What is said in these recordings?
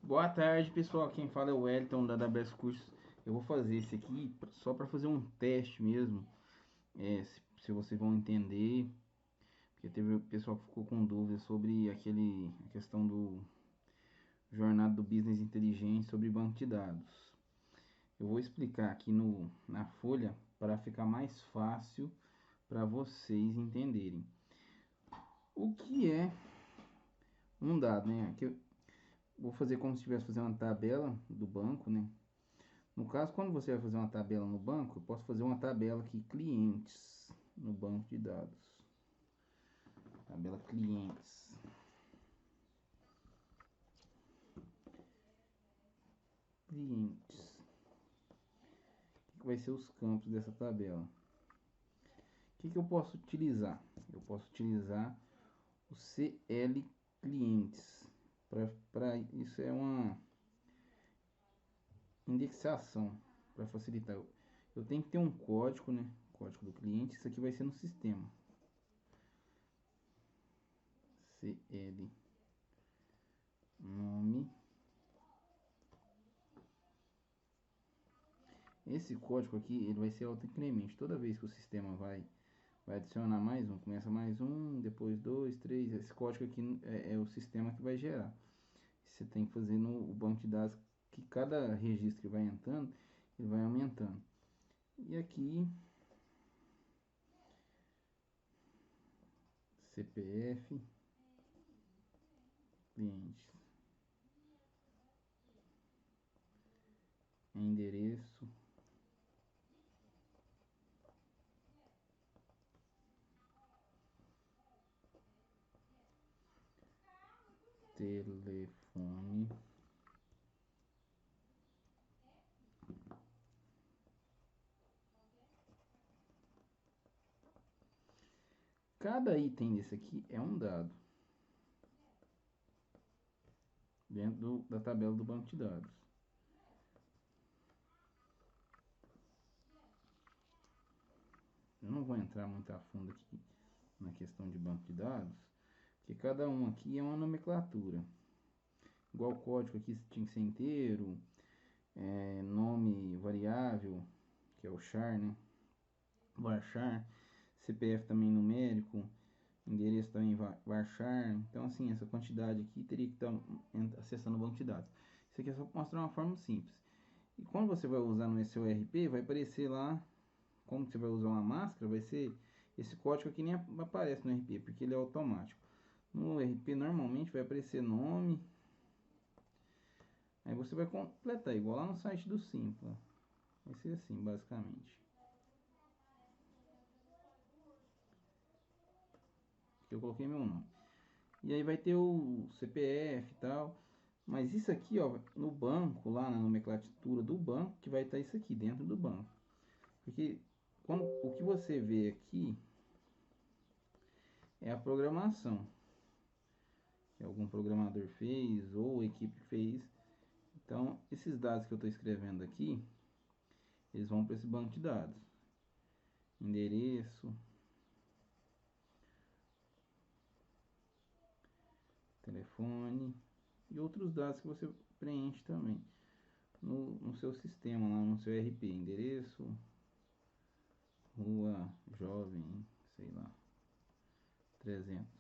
Boa tarde, pessoal. Quem fala é o Wellington da AWS Cursos. Eu vou fazer esse aqui só para fazer um teste mesmo, se vocês vão entender, porque teve o pessoal que ficou com dúvidas sobre a questão do jornada do business inteligente sobre banco de dados. Eu vou explicar aqui na folha para ficar mais fácil para vocês entenderem. O que é um dado, né? Aqui eu vou fazer como se estivesse fazendo uma tabela do banco, né? No caso, quando você vai fazer uma tabela no banco, eu posso fazer uma tabela aqui, clientes, no banco de dados. Tabela clientes. Clientes. O que vai ser os campos dessa tabela? O que eu posso utilizar? Eu posso utilizar o CL clientes. Para isso é uma indexação para facilitar. Eu tenho que ter um código, né? Código do cliente. Isso aqui vai ser no sistema. CL nome. Esse código aqui ele vai ser autoincremente. Toda vez que o sistema vai adicionar mais um, começa mais um, depois dois, três. Esse código aqui é o sistema que vai gerar. Você tem que fazer no banco de dados que cada registro que vai entrando, ele vai aumentando. E aqui CPF cliente, endereço, telefone, cada item desse aqui é um dado dentro da tabela do banco de dados. Eu não vou entrar muito a fundo aqui na questão de banco de dados, porque cada um aqui é uma nomenclatura. Igual o código aqui tinha que ser inteiro, nome variável, que é o char, né? Varchar, CPF também numérico, endereço também varchar. Então, assim, essa quantidade aqui teria que estar acessando o banco de dados. Isso aqui é só para mostrar uma forma simples. E quando você vai usar no seu ERP, vai aparecer lá, como você vai usar uma máscara, vai ser esse código aqui nem aparece no ERP, porque ele é automático. No ERP normalmente vai aparecer nome, aí você vai completar, igual lá no site do Simpla. Vai ser assim, basicamente. Aqui eu coloquei meu nome. E aí vai ter o CPF e tal. Mas isso aqui, ó, no banco, lá na nomenclatura do banco, que vai estar isso aqui dentro do banco. Porque o que você vê aqui é a programação que algum programador fez ou a equipe fez. Então, esses dados que eu estou escrevendo aqui, eles vão para esse banco de dados. Endereço, telefone e outros dados que você preenche também no seu sistema, lá no seu ERP. Endereço, rua, jovem, sei lá, 300.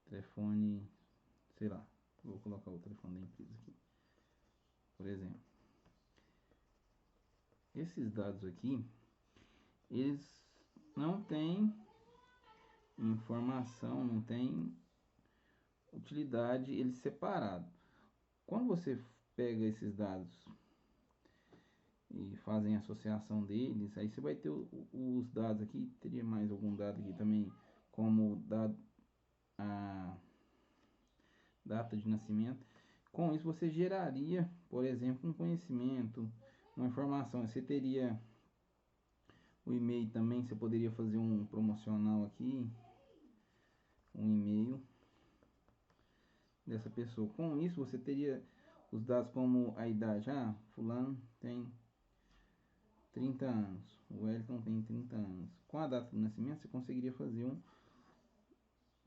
Telefone, sei lá, vou colocar o telefone da empresa aqui, por exemplo. Esses dados aqui, eles não têm informação, não têm utilidade, eles separados. Quando você pega esses dados e fazem a associação deles, aí você vai ter os dados aqui, teria mais algum dado aqui também, como dado, a data de nascimento. Com isso você geraria, por exemplo, um conhecimento, uma informação. Você teria o e-mail também, você poderia fazer um promocional aqui, um e-mail dessa pessoa. Com isso você teria os dados como a idade. Ah, fulano tem 30 anos, o Wellington tem 30 anos. Com a data de nascimento você conseguiria fazer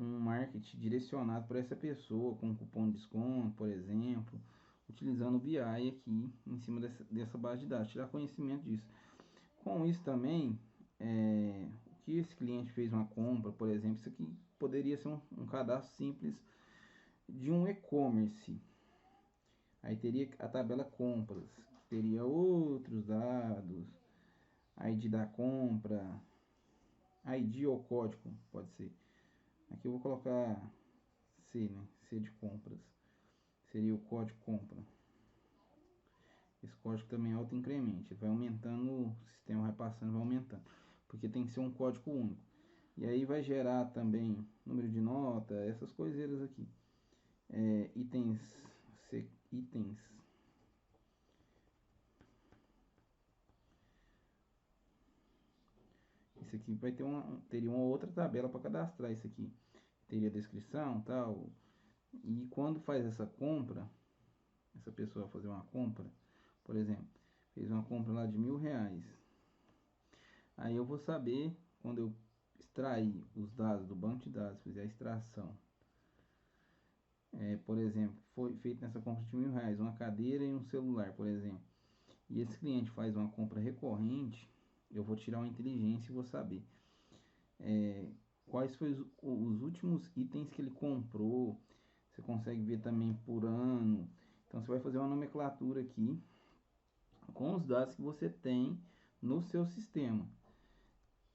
um marketing direcionado para essa pessoa, com cupom de desconto, por exemplo, utilizando o BI aqui em cima dessa base de dados, tirar conhecimento disso. Com isso também, o que esse cliente fez uma compra, por exemplo, isso aqui poderia ser um cadastro simples de um e-commerce. Aí teria a tabela compras, teria outros dados, ID da compra, ID ou código, pode ser. Aqui eu vou colocar C, né? C de compras. Seria o código compra. Esse código também é auto-incremente. Vai aumentando, o sistema vai passando, vai aumentando. Porque tem que ser um código único. E aí vai gerar também número de nota, essas coiseiras aqui. Itens. Itens. Isso aqui vai ter teria uma outra tabela para cadastrar isso aqui. Teria descrição, tal. E quando faz essa compra, essa pessoa fazer uma compra, por exemplo, fez uma compra lá de R$ 1.000. Aí eu vou saber, quando eu extrair os dados do banco de dados, fizer a extração, por exemplo, foi feito nessa compra de R$ 1.000, uma cadeira e um celular, por exemplo, e esse cliente faz uma compra recorrente, eu vou tirar uma inteligência e vou saber quais foram os últimos itens que ele comprou. Você consegue ver também por ano. Então você vai fazer uma nomenclatura aqui com os dados que você tem no seu sistema.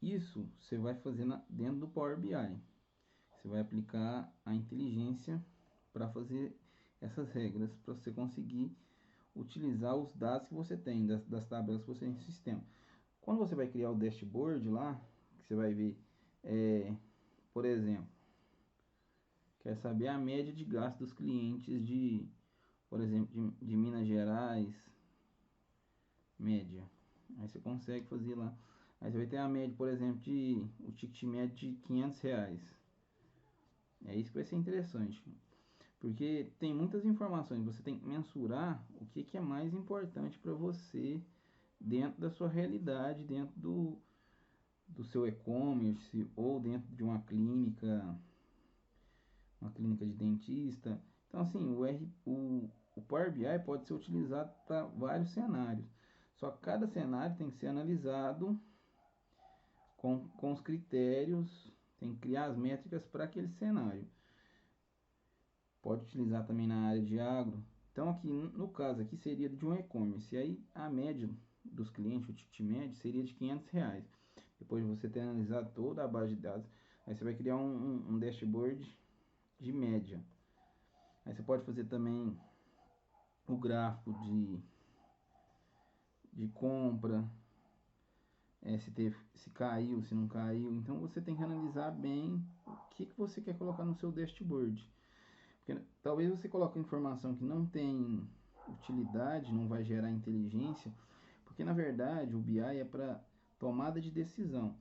Isso você vai fazer dentro do Power BI. Você vai aplicar a inteligência para fazer essas regras, para você conseguir utilizar os dados que você tem, das tabelas que você tem no sistema. Quando você vai criar o dashboard lá, que você vai ver, por exemplo, quer saber a média de gasto dos clientes por exemplo, de Minas Gerais, média. Aí você consegue fazer lá. Aí você vai ter a média, por exemplo, o ticket médio de R$ 500. É isso que vai ser interessante. Porque tem muitas informações, você tem que mensurar o que é mais importante para você dentro da sua realidade, dentro do seu e-commerce ou dentro de uma clínica de dentista. Então, assim, o Power BI pode ser utilizado para vários cenários. Só que cada cenário tem que ser analisado com os critérios, tem que criar as métricas para aquele cenário. Pode utilizar também na área de agro. Então, aqui no caso aqui seria de um e-commerce. E aí a média dos clientes, o ticket médio, seria de R$ 500. Depois de você ter analisado toda a base de dados, aí você vai criar um dashboard de média. Aí você pode fazer também o gráfico de compra, se caiu, se não caiu. Então você tem que analisar bem o que você quer colocar no seu dashboard. Porque talvez você coloque informação que não tem utilidade, não vai gerar inteligência, porque na verdade o BI é para tomada de decisão.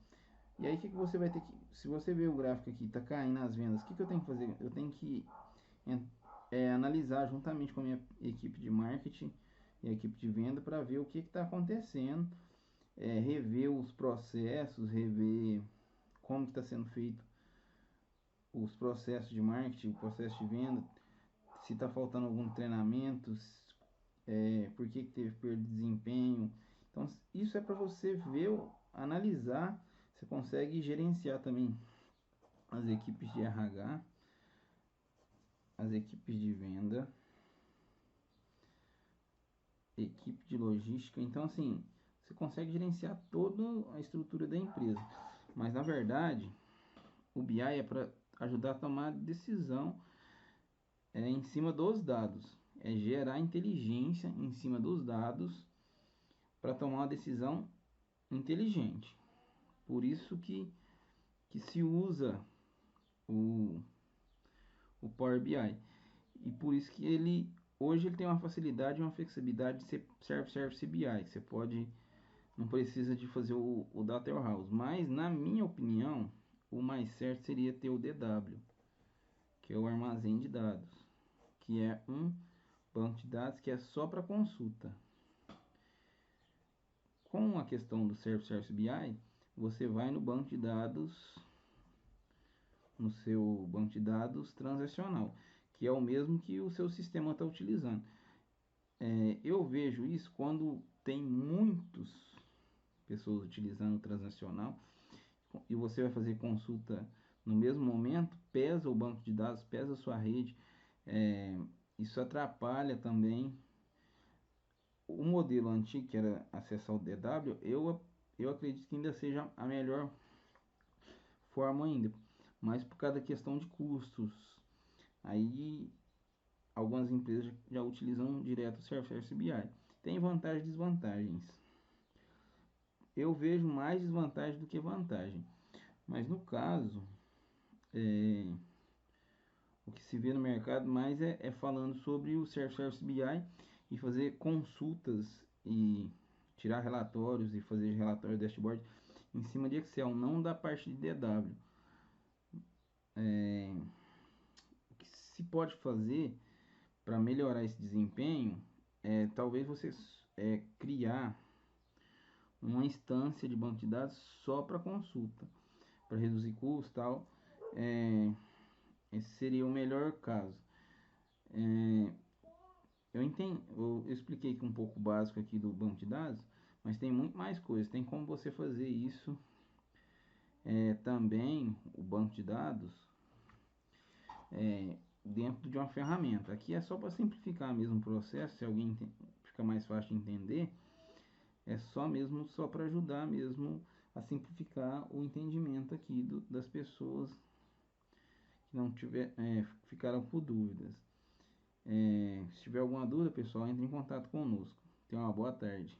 E aí o que você vai ter que, se você ver o gráfico aqui, está caindo as vendas, o que eu tenho que fazer? Eu tenho que analisar juntamente com a minha equipe de marketing e a equipe de venda para ver o que está acontecendo, rever os processos, rever como está sendo feito os processos de marketing, o processo de venda, se está faltando algum treinamento, por que teve perda de desempenho. Então isso é para você ver, analisar, você consegue gerenciar também as equipes de RH, as equipes de venda, equipe de logística. Então assim, você consegue gerenciar toda a estrutura da empresa. Mas na verdade, o BI é para ajudar a tomar decisão em cima dos dados. É gerar inteligência em cima dos dados para tomar uma decisão inteligente. Por isso que se usa o Power BI. E por isso que hoje ele tem uma facilidade e uma flexibilidade de ser Self-Service BI. Você não precisa de fazer o Data Warehouse. Mas, na minha opinião, o mais certo seria ter o DW, que é o armazém de dados, que é um banco de dados que é só para consulta. Com a questão do Self-Service BI, você vai no banco de dados no seu banco de dados transacional, que é o mesmo que o seu sistema está utilizando. Eu vejo isso quando tem muitas pessoas utilizando o transacional e você vai fazer consulta no mesmo momento, pesa o banco de dados, pesa a sua rede, é, isso atrapalha também. O modelo antigo, que era acessar o DW, eu acredito que ainda seja a melhor forma ainda, mas por causa da questão de custos. Aí algumas empresas já utilizam direto o Surface BI. Tem vantagens e desvantagens. Eu vejo mais desvantagem do que vantagem. Mas no caso, o que se vê no mercado mais é falando sobre o Surface BI e fazer consultas e tirar relatórios e fazer relatórios dashboard em cima de Excel, não da parte de DW. O que se pode fazer para melhorar esse desempenho talvez você criar uma instância de banco de dados só para consulta, para reduzir custos e tal. É, esse seria o melhor caso. É, eu expliquei aqui um pouco básico aqui do banco de dados, mas tem muito mais coisas. Tem como você fazer isso também, o banco de dados, dentro de uma ferramenta. Aqui é só para simplificar mesmo o processo, se alguém fica mais fácil de entender, é só mesmo só para ajudar mesmo a simplificar o entendimento aqui das pessoas que não ficaram com dúvidas. Se tiver alguma dúvida, pessoal, entre em contato conosco. Tenha uma boa tarde.